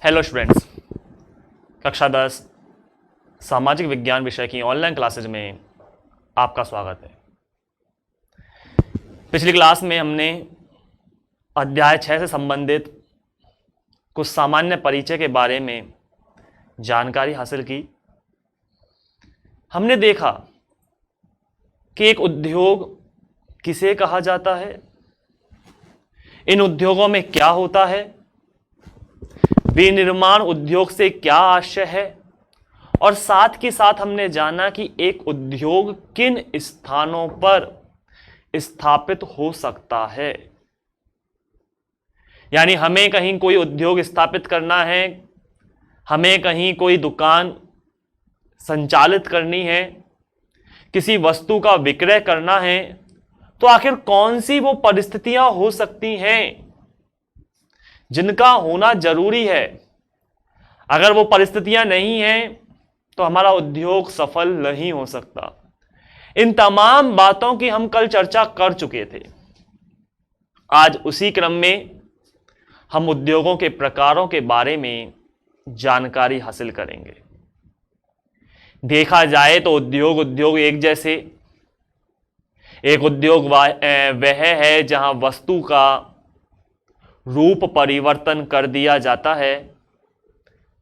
Hello students, कक्षा 10 सामाजिक विज्ञान विषय की ऑनलाइन क्लासेज में आपका स्वागत है। पिछली क्लास में हमने अध्याय 6 से संबंधित कुछ सामान्य परिचय के बारे में जानकारी हासिल की। हमने देखा कि एक उद्योग किसे कहा जाता है, इन उद्योगों में क्या होता है, विनिर्माण उद्योग से क्या आशय है, और साथ ही साथ हमने जाना कि एक उद्योग किन स्थानों पर स्थापित हो सकता है। यानी हमें कहीं कोई उद्योग स्थापित करना है, हमें कहीं कोई दुकान संचालित करनी है, किसी वस्तु का विक्रय करना है, तो आखिर कौन सी वो परिस्थितियां हो सकती हैं जिनका होना जरूरी है। अगर वो परिस्थितियां नहीं हैं तो हमारा उद्योग सफल नहीं हो सकता। इन तमाम बातों की हम कल चर्चा कर चुके थे। आज उसी क्रम में हम उद्योगों के प्रकारों के बारे में जानकारी हासिल करेंगे। देखा जाए तो उद्योग एक जैसे, एक उद्योग वह है जहां वस्तु का रूप परिवर्तन कर दिया जाता है,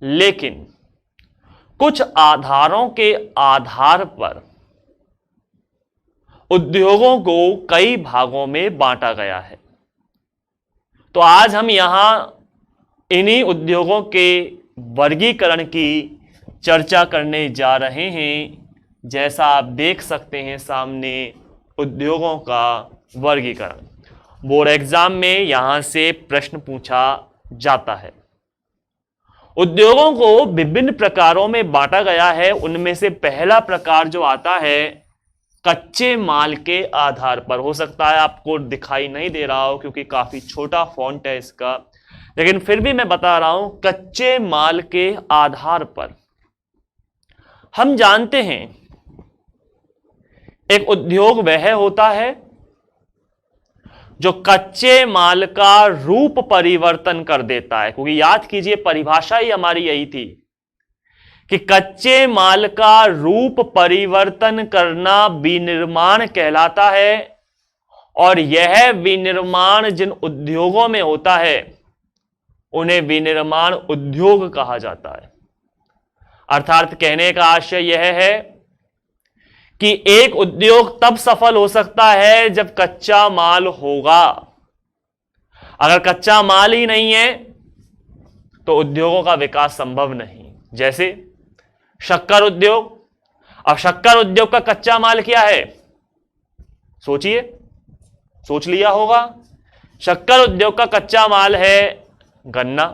लेकिन कुछ आधारों के आधार पर उद्योगों को कई भागों में बांटा गया है। तो आज हम यहां इन्हीं उद्योगों के वर्गीकरण की चर्चा करने जा रहे हैं। जैसा आप देख सकते हैं सामने उद्योगों का वर्गीकरण। बोर्ड एग्जाम में यहां से प्रश्न पूछा जाता है। उद्योगों को विभिन्न प्रकारों में बांटा गया है। उनमें से पहला प्रकार जो आता है कच्चे माल के आधार पर। हो सकता है आपको दिखाई नहीं दे रहा हो क्योंकि काफी छोटा फॉन्ट है इसका, लेकिन फिर भी मैं बता रहा हूं, कच्चे माल के आधार पर हम जानते हैं एक उद्योग वह होता है जो कच्चे माल का रूप परिवर्तन कर देता है। क्योंकि याद कीजिए परिभाषा ही हमारी यही थी कि कच्चे माल का रूप परिवर्तन करना विनिर्माण कहलाता है, और यह विनिर्माण जिन उद्योगों में होता है उन्हें विनिर्माण उद्योग कहा जाता है। अर्थात कहने का आशय यह है कि एक उद्योग तब सफल हो सकता है जब कच्चा माल होगा। अगर कच्चा माल ही नहीं है तो उद्योगों का विकास संभव नहीं। जैसे शक्कर उद्योग। अब शक्कर उद्योग का कच्चा माल क्या है? सोचिए, सोच लिया होगा। शक्कर उद्योग का कच्चा माल है गन्ना।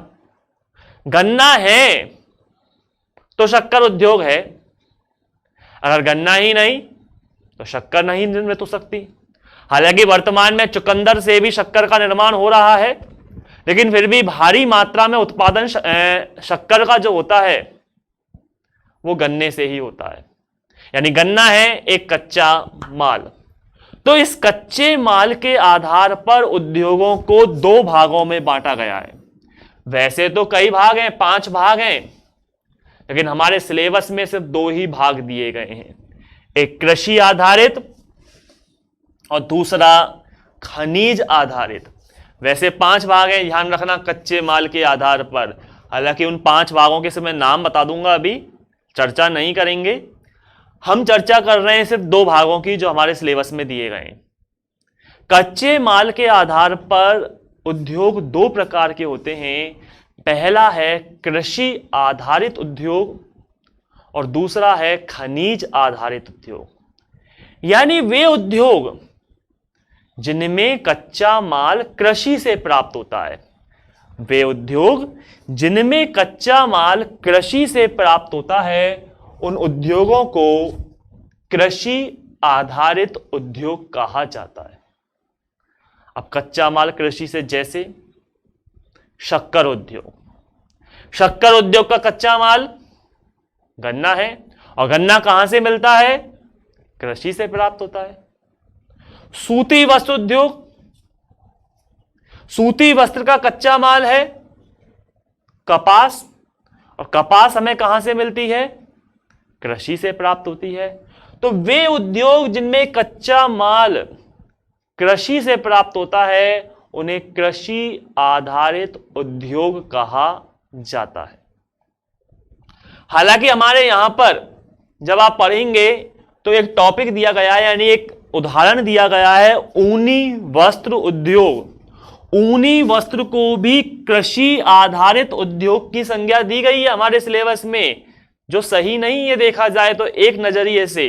गन्ना है तो शक्कर उद्योग है। अगर गन्ना ही नहीं तो शक्कर नहीं निर्मित हो सकती। हालांकि वर्तमान में चुकंदर से भी शक्कर का निर्माण हो रहा है, लेकिन फिर भी भारी मात्रा में उत्पादन शक्कर का जो होता है वो गन्ने से ही होता है। यानी गन्ना है एक कच्चा माल। तो इस कच्चे माल के आधार पर उद्योगों को दो भागों में बांटा गया है। वैसे तो कई भाग हैं, 5 भाग हैं, लेकिन हमारे सिलेबस में सिर्फ 2 ही भाग दिए गए हैं। एक कृषि आधारित और दूसरा खनिज आधारित। वैसे 5 भाग हैं, ध्यान रखना, कच्चे माल के आधार पर। हालांकि उन 5 भागों के से मैं नाम बता दूंगा, अभी चर्चा नहीं करेंगे। हम चर्चा कर रहे हैं सिर्फ 2 भागों की जो हमारे सिलेबस में दिए गए हैं। कच्चे माल के आधार पर उद्योग 2 प्रकार के होते हैं। पहला है कृषि आधारित उद्योग और दूसरा है खनिज आधारित उद्योग। यानी वे उद्योग जिनमें कच्चा माल कृषि से प्राप्त होता है। वे उद्योग जिनमें कच्चा माल कृषि से प्राप्त होता है, उन उद्योगों को कृषि आधारित उद्योग कहा जाता है। अब कच्चा माल कृषि से, जैसे शक्कर उद्योग। शक्कर उद्योग का कच्चा माल गन्ना है, और गन्ना कहां से मिलता है? कृषि से प्राप्त होता है। सूती वस्त्र उद्योग। सूती वस्त्र का कच्चा माल है कपास, और कपास हमें कहां से मिलती है? कृषि से प्राप्त होती है। तो वे उद्योग जिनमें कच्चा माल कृषि से प्राप्त होता है उन्हें कृषि आधारित उद्योग कहा जाता है। हालांकि हमारे यहां पर जब आप पढ़ेंगे तो एक टॉपिक दिया गया है, यानी एक उदाहरण दिया गया है, ऊनी वस्त्र उद्योग। ऊनी वस्त्र को भी कृषि आधारित उद्योग की संज्ञा दी गई है हमारे सिलेबस में, जो सही नहीं है देखा जाए तो एक नजरिए से,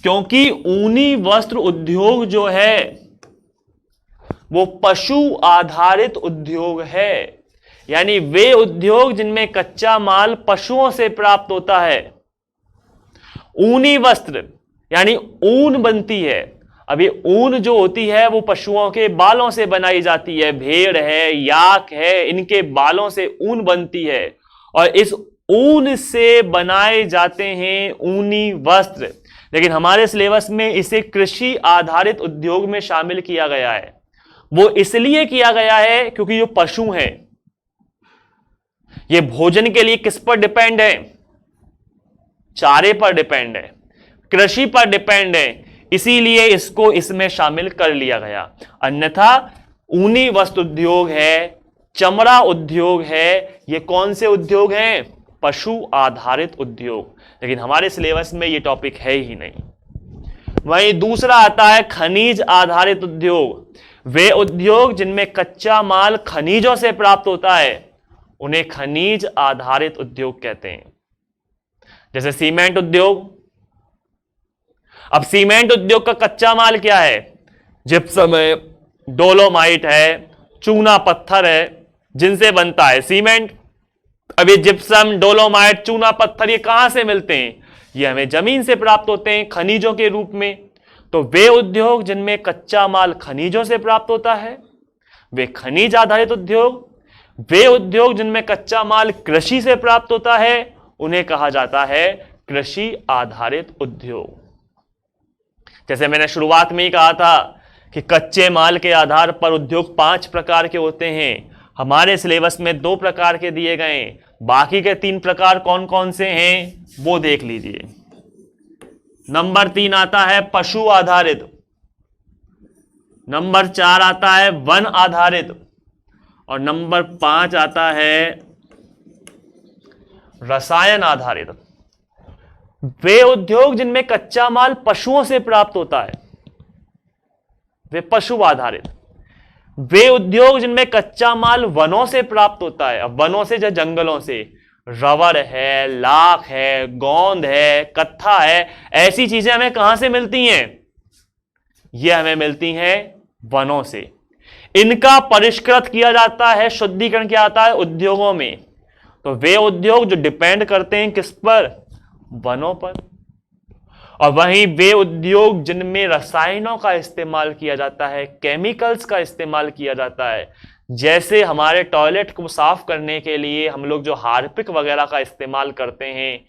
क्योंकि ऊनी वस्त्र उद्योग जो है वो पशु आधारित उद्योग है, यानी वे उद्योग जिनमें कच्चा माल पशुओं से प्राप्त होता है। ऊनी वस्त्र यानी ऊन बनती है। अब ये ऊन जो होती है वो पशुओं के बालों से बनाई जाती है, भेड़ है, याक है, इनके बालों से ऊन बनती है, और इस ऊन से बनाए जाते हैं ऊनी वस्त्र। लेकिन हमारे सिलेबस में इसे कृषि आधारित उद्योग में शामिल किया गया है। वो इसलिए किया गया है क्योंकि जो पशु हैं ये भोजन के लिए किस पर डिपेंड है? चारे पर डिपेंड है, कृषि पर डिपेंड है, इसीलिए इसको इसमें शामिल कर लिया गया। अन्यथा ऊनी वस्त्र उद्योग है, चमड़ा उद्योग है, ये कौन से उद्योग हैं? पशु आधारित उद्योग। लेकिन हमारे सिलेबस में ये टॉपिक है ही नहीं। वहीं दूसरा आता है खनिज आधारित उद्योग। वे उद्योग जिनमें कच्चा माल खनिजों से प्राप्त होता है उन्हें खनिज आधारित उद्योग कहते हैं। जैसे सीमेंट उद्योग। अब सीमेंट उद्योग का कच्चा माल क्या है? जिप्सम है, डोलोमाइट है, चूना पत्थर है, जिनसे बनता है सीमेंट। अब ये जिप्सम, डोलोमाइट, चूना पत्थर ये कहां से मिलते हैं? ये हमें जमीन से प्राप्त होते हैं खनिजों के रूप में। तो वे उद्योग जिनमें कच्चा माल खनिजों से प्राप्त होता है वे खनिज आधारित उद्योग। वे उद्योग जिनमें कच्चा माल कृषि से प्राप्त होता है उन्हें कहा जाता है कृषि आधारित उद्योग। जैसे मैंने शुरुआत में ही कहा था कि कच्चे माल के आधार पर उद्योग 5 प्रकार के होते हैं। हमारे सिलेबस में 2 प्रकार के दिए गए, बाकी के 3 प्रकार कौन कौन से हैं वो देख लीजिए। नंबर 3 आता है पशु आधारित, नंबर 4 आता है वन आधारित, और नंबर 5 आता है रसायन आधारित। वे उद्योग जिनमें कच्चा माल पशुओं से प्राप्त होता है वे पशु आधारित। वे उद्योग जिनमें कच्चा माल वनों से प्राप्त होता है, अब वनों से, जो जंगलों से, रबर है, लाख है, गोंद है, कत्था है, ऐसी चीजें हमें कहां से मिलती हैं? ये हमें मिलती हैं वनों से। इनका परिष्कृत किया जाता है, शुद्धिकरण किया जाता है उद्योगों में। तो वे उद्योग जो डिपेंड करते हैं किस पर? वनों पर। और वहीं वे उद्योग जिनमें रसायनों का इस्तेमाल किया जाता है, केमिकल्स का इस्तेमाल किया जाता है, जैसे हमारे टॉयलेट को साफ करने के लिए हम लोग जो हार्पिक वगैरह का इस्तेमाल करते हैं,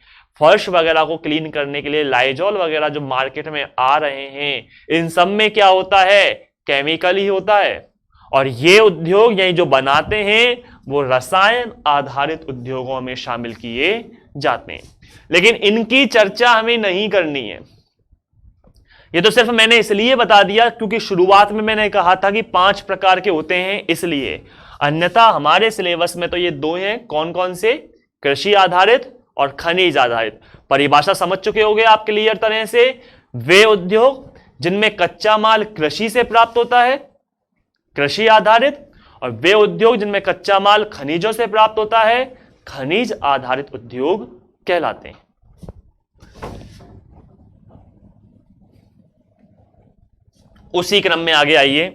फर्श वगैरह को क्लीन करने के लिए लाइजॉल वगैरह जो मार्केट में आ रहे हैं, इन सब में क्या होता है? केमिकल ही होता है। और ये उद्योग यही जो बनाते हैं वो रसायन आधारित उद्योगों में शामिल किए जाते हैं। लेकिन इनकी चर्चा हमें नहीं करनी है। ये तो सिर्फ मैंने इसलिए बता दिया क्योंकि शुरुआत में मैंने कहा था कि 5 प्रकार के होते हैं, इसलिए। अन्यथा हमारे सिलेबस में तो ये 2 हैं, कौन कौन से? कृषि आधारित और खनिज आधारित। परिभाषा समझ चुके होंगे आप क्लियर तरह से। वे उद्योग जिनमें कच्चा माल कृषि से प्राप्त होता है, कृषि आधारित, और वे उद्योग जिनमें कच्चा माल खनिजों से प्राप्त होता है, खनिज आधारित उद्योग कहलाते हैं। उसी क्रम में आगे आइए।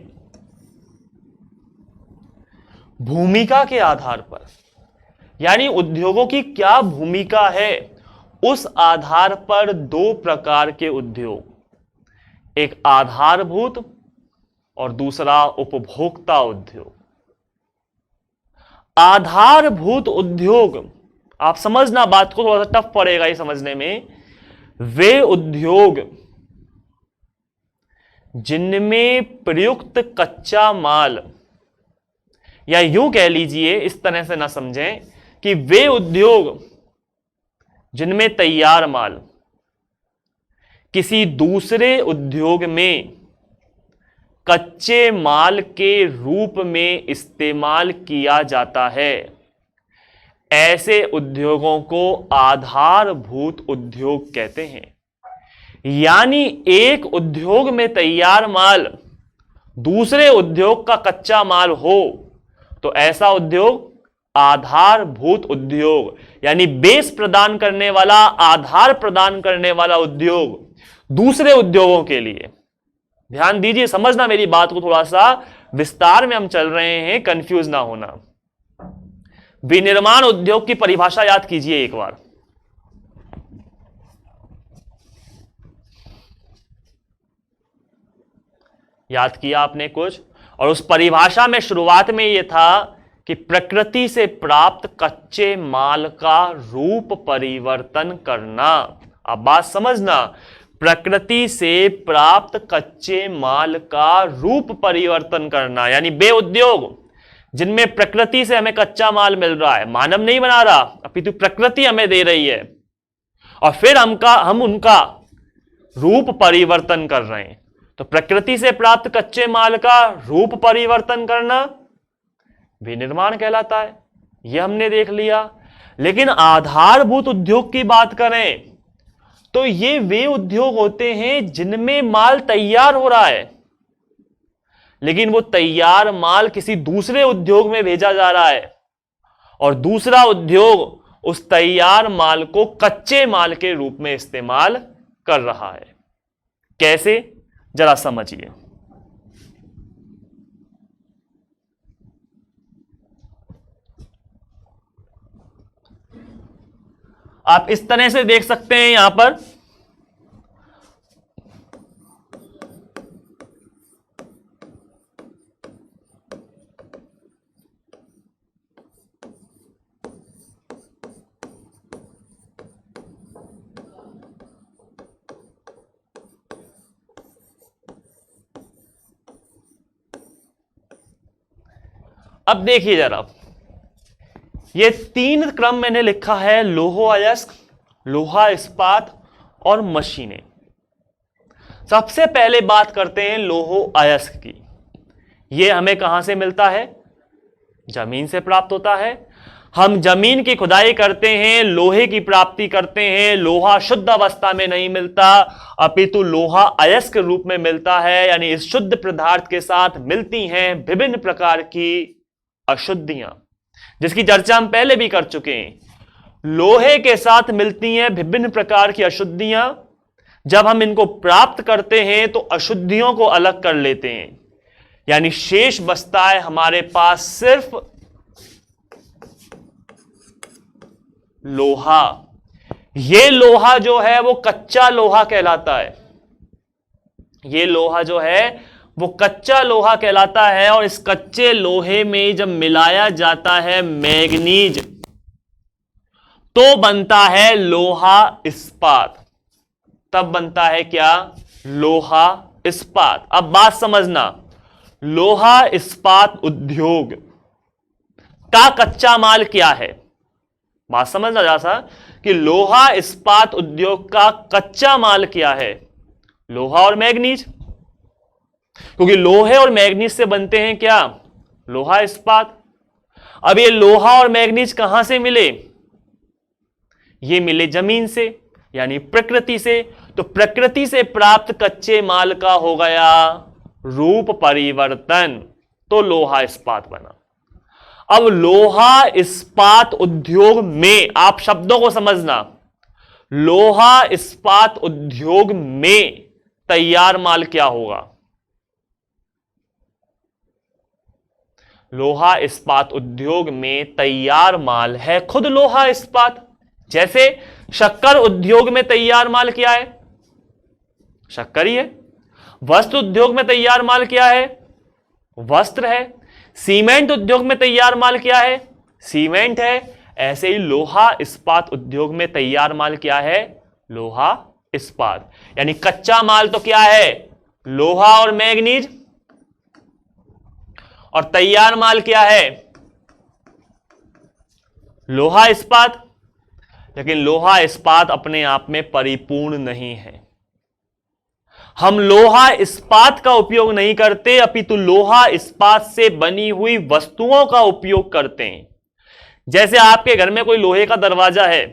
भूमिका के आधार पर, यानी उद्योगों की क्या भूमिका है, उस आधार पर 2 प्रकार के उद्योग, एक आधारभूत और दूसरा उपभोक्ता उद्योग। आधारभूत उद्योग, आप समझना बात को, थोड़ा सा टफ पड़ेगा ये समझने में। वे उद्योग जिनमें प्रयुक्त कच्चा माल, या यूं कह लीजिए, इस तरह से ना समझें कि वे उद्योग जिनमें तैयार माल किसी दूसरे उद्योग में कच्चे माल के रूप में इस्तेमाल किया जाता है, ऐसे उद्योगों को आधारभूत उद्योग कहते हैं। यानी एक उद्योग में तैयार माल दूसरे उद्योग का कच्चा माल हो तो ऐसा उद्योग आधारभूत उद्योग, यानी बेस प्रदान करने वाला, आधार प्रदान करने वाला उद्योग दूसरे उद्योगों के लिए। ध्यान दीजिए, समझना मेरी बात को, थोड़ा सा विस्तार में हम चल रहे हैं, कंफ्यूज ना होना। विनिर्माण उद्योग की परिभाषा याद कीजिए एक बार। याद किया आपने कुछ? और उस परिभाषा में शुरुआत में यह था कि प्रकृति से प्राप्त कच्चे माल का रूप परिवर्तन करना। अब बात समझना, प्रकृति से प्राप्त कच्चे माल का रूप परिवर्तन करना, यानी वे उद्योग जिनमें प्रकृति से हमें कच्चा माल मिल रहा है, मानव नहीं बना रहा, अपितु प्रकृति हमें दे रही है, और फिर हम उनका रूप परिवर्तन कर रहे हैं। तो प्रकृति से प्राप्त कच्चे माल का रूप परिवर्तन करना विनिर्माण कहलाता है, यह हमने देख लिया। लेकिन आधारभूत उद्योग की बात करें तो ये वे उद्योग होते हैं जिनमें माल तैयार हो रहा है, लेकिन वो तैयार माल किसी दूसरे उद्योग में भेजा जा रहा है और दूसरा उद्योग उस तैयार माल को कच्चे माल के रूप में इस्तेमाल कर रहा है। कैसे, जरा समझिए। आप इस तरह से देख सकते हैं यहां पर, अब देखिए जरा, ये तीन क्रम मैंने लिखा है, लोहो अयस्क, लोहा इस्पात और मशीनें। सबसे पहले बात करते हैं लोहो अयस्क की। यह हमें कहां से मिलता है? जमीन से प्राप्त होता है। हम जमीन की खुदाई करते हैं, लोहे की प्राप्ति करते हैं। लोहा शुद्ध अवस्था में नहीं मिलता, अपितु लोहा अयस्क रूप में मिलता है, यानी इस शुद्ध पदार्थ के साथ मिलती हैं विभिन्न प्रकार की अशुद्धियां, जिसकी चर्चा हम पहले भी कर चुके हैं। लोहे के साथ मिलती हैं विभिन्न प्रकार की अशुद्धियां। जब हम इनको प्राप्त करते हैं तो अशुद्धियों को अलग कर लेते हैं, यानी शेष बचता है हमारे पास सिर्फ लोहा। यह लोहा जो है वो कच्चा लोहा कहलाता है। यह लोहा जो है वो कच्चा लोहा कहलाता है, और इस कच्चे लोहे में जब मिलाया जाता है मैग्नीज तो बनता है लोहा इस्पात। तब बनता है क्या? लोहा इस्पात। अब बात समझना, लोहा इस्पात उद्योग का कच्चा माल क्या है? बात समझना जरा सा कि लोहा इस्पात उद्योग का कच्चा माल क्या है? लोहा और मैग्नीज, क्योंकि लोहे और मैग्नीज से बनते हैं क्या? लोहा इस्पात। अब ये लोहा और मैग्नीज कहां से मिले? ये मिले जमीन से, यानी प्रकृति से। तो प्रकृति से प्राप्त कच्चे माल का हो गया रूप परिवर्तन, तो लोहा इस्पात बना। अब लोहा इस्पात उद्योग में, आप शब्दों को समझना, लोहा इस्पात उद्योग में तैयार माल क्या होगा? लोहा इस्पात उद्योग में तैयार माल है खुद लोहा इस्पात। जैसे शक्कर उद्योग में तैयार माल क्या है? शक्कर ही है। वस्त्र उद्योग में तैयार माल क्या है? वस्त्र है। सीमेंट उद्योग में तैयार माल क्या है? सीमेंट है। ऐसे ही लोहा इस्पात उद्योग में तैयार माल क्या है? लोहा इस्पात। यानी कच्चा माल तो क्या है? लोहा और मैग्नीज, और तैयार माल क्या है? लोहा इस्पात, लेकिन लोहा इस्पात अपने आप में परिपूर्ण नहीं है। हम लोहा इस्पात का उपयोग नहीं करते, अपितु लोहा इस्पात से बनी हुई वस्तुओं का उपयोग करते हैं। जैसे आपके घर में कोई लोहे का दरवाजा है,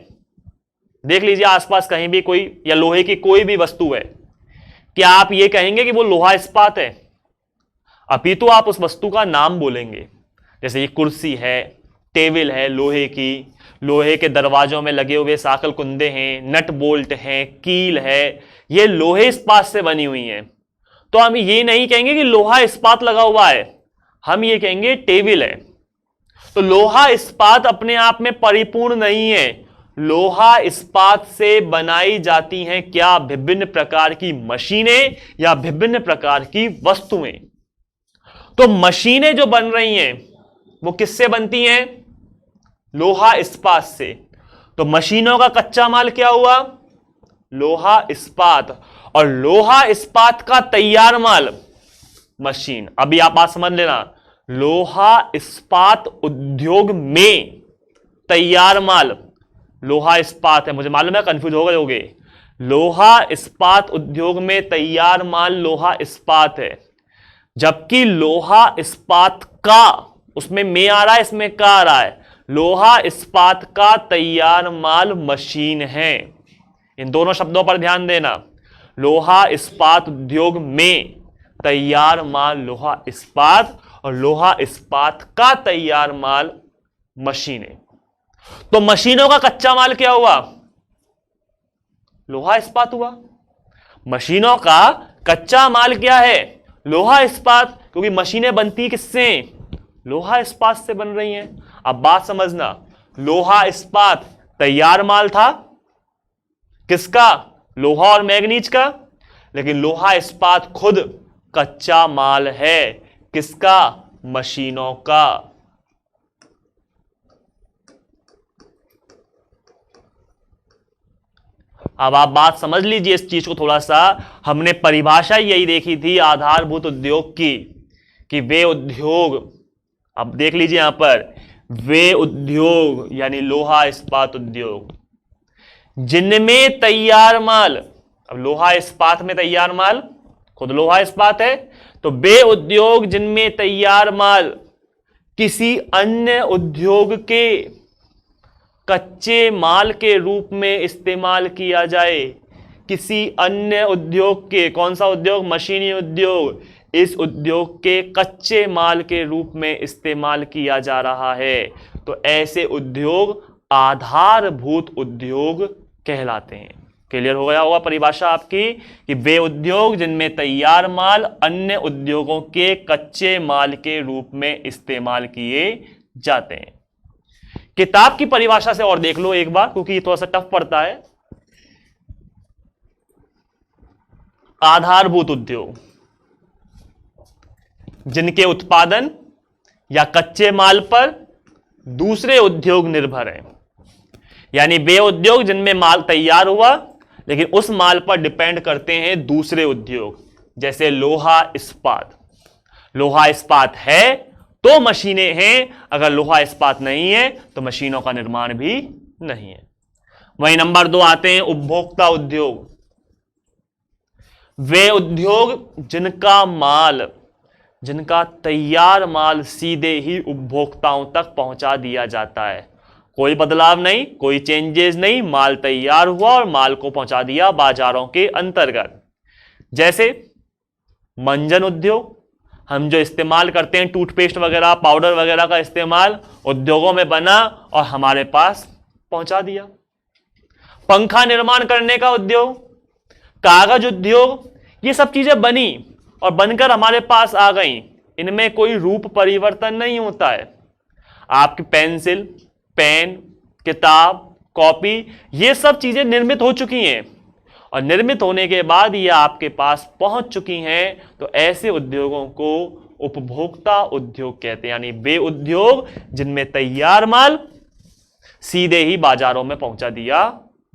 देख लीजिए आसपास कहीं भी कोई, या लोहे की कोई भी वस्तु है, क्या आप ये कहेंगे कि वो लोहा इस्पात है? अपितु आप उस वस्तु का नाम बोलेंगे। जैसे ये कुर्सी है, टेबल है लोहे की, लोहे के दरवाजों में लगे हुए साकल कुंदे हैं, नट बोल्ट हैं, कील है, ये लोहे इस्पात से बनी हुई हैं। तो हम ये नहीं कहेंगे कि लोहा इस्पात लगा हुआ है, हम ये कहेंगे टेबल है। तो लोहा इस्पात अपने आप में परिपूर्ण नहीं है। लोहा इस्पात से बनाई जाती हैं क्या? विभिन्न प्रकार की मशीनें या विभिन्न प्रकार की वस्तुएं। तो मशीनें जो बन रही हैं वो किससे बनती हैं? लोहा इस्पात से। तो मशीनों का कच्चा माल क्या हुआ? लोहा इस्पात। और लोहा इस्पात का तैयार माल मशीन। अभी आप बात समझ लेना, लोहा इस्पात उद्योग में तैयार माल लोहा इस्पात है। मुझे मालूम है कंफ्यूज हो गए होगे। लोहा इस्पात उद्योग में तैयार माल लोहा इस्पात है, जबकि लोहा इस्पात का, उसमें में आ रहा है, इसमें का आ रहा है, लोहा इस्पात का तैयार माल मशीन है। इन दोनों शब्दों पर ध्यान देना। लोहा इस्पात उद्योग में तैयार माल लोहा इस्पात और लोहा इस्पात का तैयार माल मशीनें। तो मशीनों का कच्चा माल क्या हुआ? लोहा इस्पात हुआ। मशीनों का कच्चा माल क्या है? लोहा इस्पात, क्योंकि मशीनें बनती किससे? लोहा इस्पात से बन रही हैं। अब बात समझना, लोहा इस्पात तैयार माल था किसका? लोहा और मैग्नीज का। लेकिन लोहा इस्पात खुद कच्चा माल है किसका? मशीनों का। अब आप बात समझ लीजिए इस चीज को थोड़ा सा। हमने परिभाषा यही देखी थी आधारभूत उद्योग की, कि वे उद्योग, अब देख लीजिए यहां पर, वे उद्योग यानी लोहा इस्पात उद्योग जिनमें तैयार माल, अब लोहा इस्पात में तैयार माल खुद लोहा इस्पात है, तो वे उद्योग जिनमें तैयार माल किसी अन्य उद्योग के कच्चे माल के रूप में इस्तेमाल किया जाए। किसी अन्य उद्योग के, कौन सा उद्योग? मशीनी उद्योग। इस उद्योग के कच्चे माल के रूप में इस्तेमाल किया जा रहा है, तो ऐसे उद्योग आधारभूत उद्योग कहलाते हैं। क्लियर हो गया होगा परिभाषा आपकी, कि वे उद्योग जिनमें तैयार माल अन्य उद्योगों के कच्चे माल के रूप में इस्तेमाल किए जाते हैं। किताब की परिभाषा से और देख लो एक बार, क्योंकि ये थोड़ा सा टफ पड़ता है। आधारभूत उद्योग जिनके उत्पादन या कच्चे माल पर दूसरे उद्योग निर्भर हैं, यानी वे उद्योग जिनमें माल तैयार हुआ लेकिन उस माल पर डिपेंड करते हैं दूसरे उद्योग। जैसे लोहा इस्पात, लोहा इस्पात है तो मशीनें हैं, अगर लोहा इस्पात नहीं है तो मशीनों का निर्माण भी नहीं है। वहीं नंबर 2 आते हैं उपभोक्ता उद्योग। वे उद्योग जिनका माल, जिनका तैयार माल सीधे ही उपभोक्ताओं तक पहुंचा दिया जाता है, कोई बदलाव नहीं, कोई चेंजेस नहीं, माल तैयार हुआ और माल को पहुंचा दिया बाजारों के अंतर्गत। जैसे मंजन उद्योग, हम जो इस्तेमाल करते हैं टूथपेस्ट वगैरह, पाउडर वगैरह का इस्तेमाल उद्योगों में बना और हमारे पास पहुंचा दिया। पंखा निर्माण करने का उद्योग, कागज उद्योग, ये सब चीजें बनी और बनकर हमारे पास आ गई। इनमें कोई रूप परिवर्तन नहीं होता है। आपकी पेंसिल, पेन, किताब, कॉपी, ये सब चीजें निर्मित हो चुकी हैं और निर्मित होने के बाद ये आपके पास पहुंच चुकी हैं, तो ऐसे उद्योगों को उपभोक्ता उद्योग कहते हैं। यानी वे उद्योग जिनमें तैयार माल सीधे ही बाजारों में पहुंचा दिया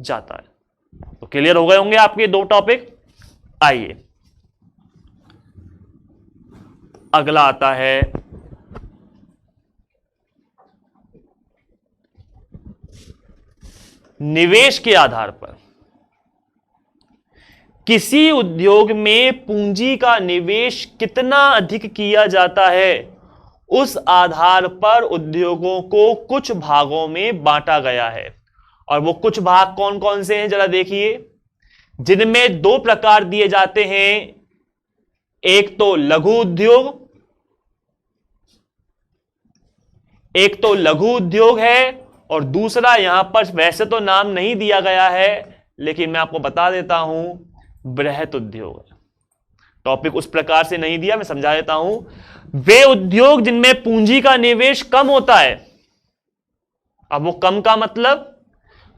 जाता है। तो क्लियर हो गए होंगे आपके 2 टॉपिक। आइए अगला आता है निवेश के आधार पर, किसी उद्योग में पूंजी का निवेश कितना अधिक किया जाता है, उस आधार पर उद्योगों को कुछ भागों में बांटा गया है। और वो कुछ भाग कौन कौन से हैं जरा देखिए, जिनमें दो प्रकार दिए जाते हैं, एक तो लघु उद्योग, एक तो लघु उद्योग है, और दूसरा यहां पर वैसे तो नाम नहीं दिया गया है लेकिन मैं आपको बता देता हूं, बृहत उद्योग। टॉपिक उस प्रकार से नहीं दिया, मैं समझा देता हूं। वे उद्योग जिनमें पूंजी का निवेश कम होता है, अब वो कम का मतलब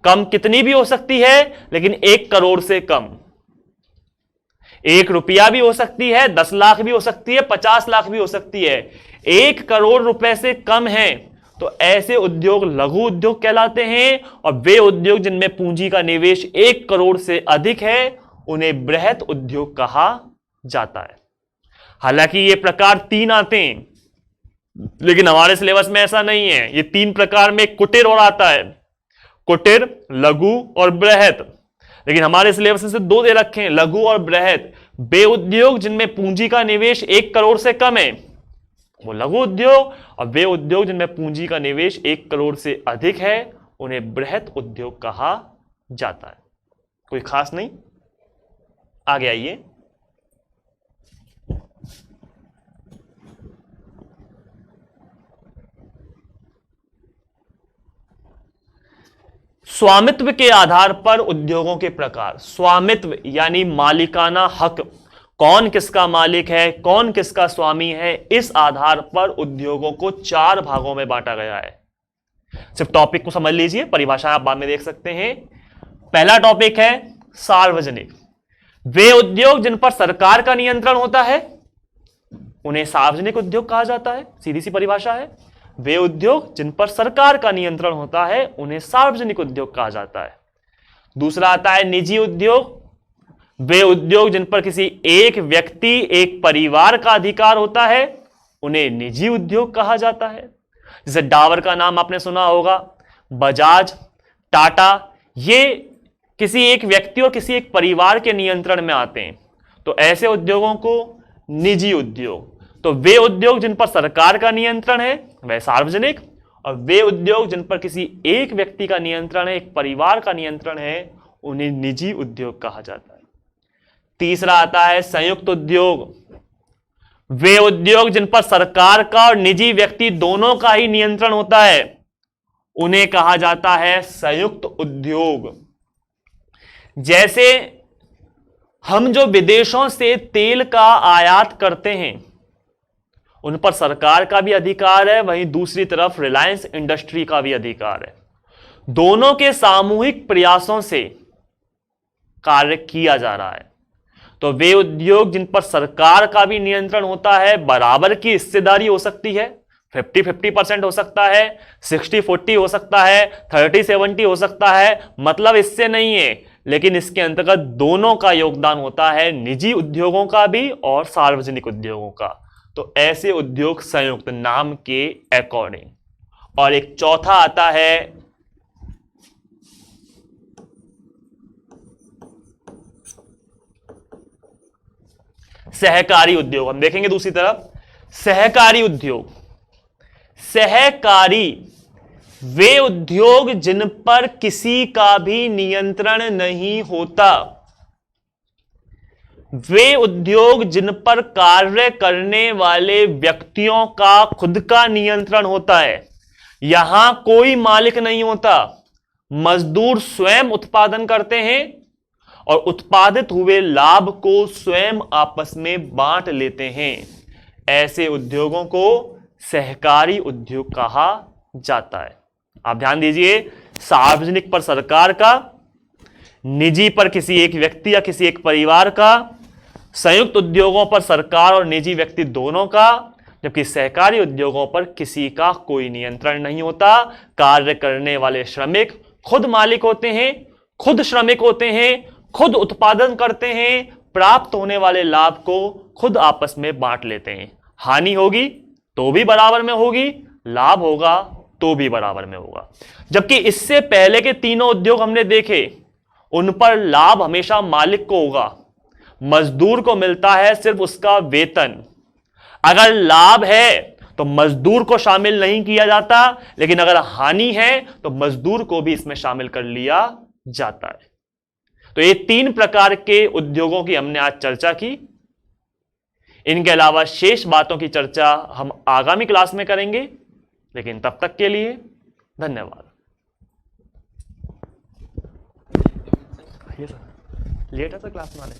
कम कितनी भी हो सकती है, लेकिन 1 करोड़ से कम, 1 रुपया भी हो सकती है, 10 लाख भी हो सकती है, 50 लाख भी हो सकती है। 1 करोड़ रुपए से कम है तो ऐसे उद्योग लघु उद्योग कहलाते हैं, और वे उद्योग जिनमें पूंजी का निवेश 1 करोड़ से अधिक है उन्हें बृहत उद्योग कहा जाता है। हालांकि ये प्रकार 3 आते हैं, लेकिन हमारे सिलेबस में ऐसा नहीं है। ये 3 प्रकार में कुटीर और आता है, कुटीर, लघु और बृहत, लेकिन हमारे सिलेबस में से 2 दे रखे हैं, लघु और बृहत। वे उद्योग जिनमें पूंजी का निवेश 1 करोड़ से कम है वो लघु उद्योग, और वे उद्योग जिनमें पूंजी का निवेश 1 करोड़ से अधिक है उन्हें बृहत उद्योग कहा जाता है। कोई खास नहीं, आगे आइए। स्वामित्व के आधार पर उद्योगों के प्रकार। स्वामित्व यानी मालिकाना हक, कौन किसका मालिक है, कौन किसका स्वामी है, इस आधार पर उद्योगों को 4 भागों में बांटा गया है। सिर्फ टॉपिक को समझ लीजिए, परिभाषा आप बाद में देख सकते हैं। पहला टॉपिक है सार्वजनिक। वे उद्योग जिन पर सरकार का नियंत्रण होता है उन्हें सार्वजनिक उद्योग कहा जाता है, सीधी सी परिभाषा है। वे उद्योग जिन पर सरकार का नियंत्रण होता है उन्हें सार्वजनिक उद्योग कहा जाता है। दूसरा आता है निजी उद्योग। वे उद्योग जिन पर किसी एक व्यक्ति, एक परिवार का अधिकार होता है उन्हें निजी उद्योग कहा जाता है। जैसे डाबर का नाम आपने सुना होगा, बजाज, टाटा, ये किसी एक व्यक्ति और किसी एक परिवार के नियंत्रण में आते हैं, तो ऐसे उद्योगों को निजी उद्योग। तो वे उद्योग जिन पर सरकार का नियंत्रण है वह सार्वजनिक, और वे उद्योग जिन पर किसी एक व्यक्ति का नियंत्रण है, एक परिवार का नियंत्रण है, उन्हें निजी उद्योग कहा जाता है। तीसरा आता है संयुक्त उद्योग। वे उद्योग जिन पर सरकार का और निजी व्यक्ति दोनों का ही नियंत्रण होता है उन्हें कहा जाता है संयुक्त उद्योग। जैसे हम जो विदेशों से तेल का आयात करते हैं उन पर सरकार का भी अधिकार है, वहीं दूसरी तरफ रिलायंस इंडस्ट्री का भी अधिकार है। दोनों के सामूहिक प्रयासों से कार्य किया जा रहा है। तो वे उद्योग जिन पर सरकार का भी नियंत्रण होता है, बराबर की हिस्सेदारी हो सकती है, 50-50% हो सकता है, 60-40 हो सकता है, 30-70 हो सकता है, मतलब इससे नहीं है, लेकिन इसके अंतर्गत दोनों का योगदान होता है, निजी उद्योगों का भी और सार्वजनिक उद्योगों का। तो ऐसे उद्योग संयुक्त नाम के अकॉर्डिंग। और एक चौथा आता है सहकारी उद्योग। हम देखेंगे दूसरी तरफ सहकारी उद्योग। सहकारी वे उद्योग जिन पर किसी का भी नियंत्रण नहीं होता, वे उद्योग जिन पर कार्य करने वाले व्यक्तियों का खुद का नियंत्रण होता है। यहां कोई मालिक नहीं होता, मजदूर स्वयं उत्पादन करते हैं और उत्पादित हुए लाभ को स्वयं आपस में बांट लेते हैं। ऐसे उद्योगों को सहकारी उद्योग कहा जाता है। आप ध्यान दीजिए, सार्वजनिक पर सरकार का, निजी पर किसी एक व्यक्ति या किसी एक परिवार का, संयुक्त उद्योगों पर सरकार और निजी व्यक्ति दोनों का, जबकि सहकारी उद्योगों पर किसी का कोई नियंत्रण नहीं होता। कार्य करने वाले श्रमिक खुद मालिक होते हैं, खुद श्रमिक होते हैं, खुद उत्पादन करते हैं, प्राप्त होने वाले लाभ को खुद आपस में बांट लेते हैं। हानि होगी तो भी बराबर में होगी, लाभ होगा तो भी बराबर में होगा। जबकि इससे पहले के तीनों उद्योग हमने देखे, उन पर लाभ हमेशा मालिक को होगा, मजदूर को मिलता है सिर्फ उसका वेतन। अगर लाभ है तो मजदूर को शामिल नहीं किया जाता, लेकिन अगर हानि है तो मजदूर को भी इसमें शामिल कर लिया जाता है। तो ये 3 प्रकार के उद्योगों की हमने आज चर्चा की। इनके अलावा शेष बातों की चर्चा हम आगामी क्लास में करेंगे, लेकिन तब तक के लिए धन्यवाद। लेट है सर क्लास में आने का।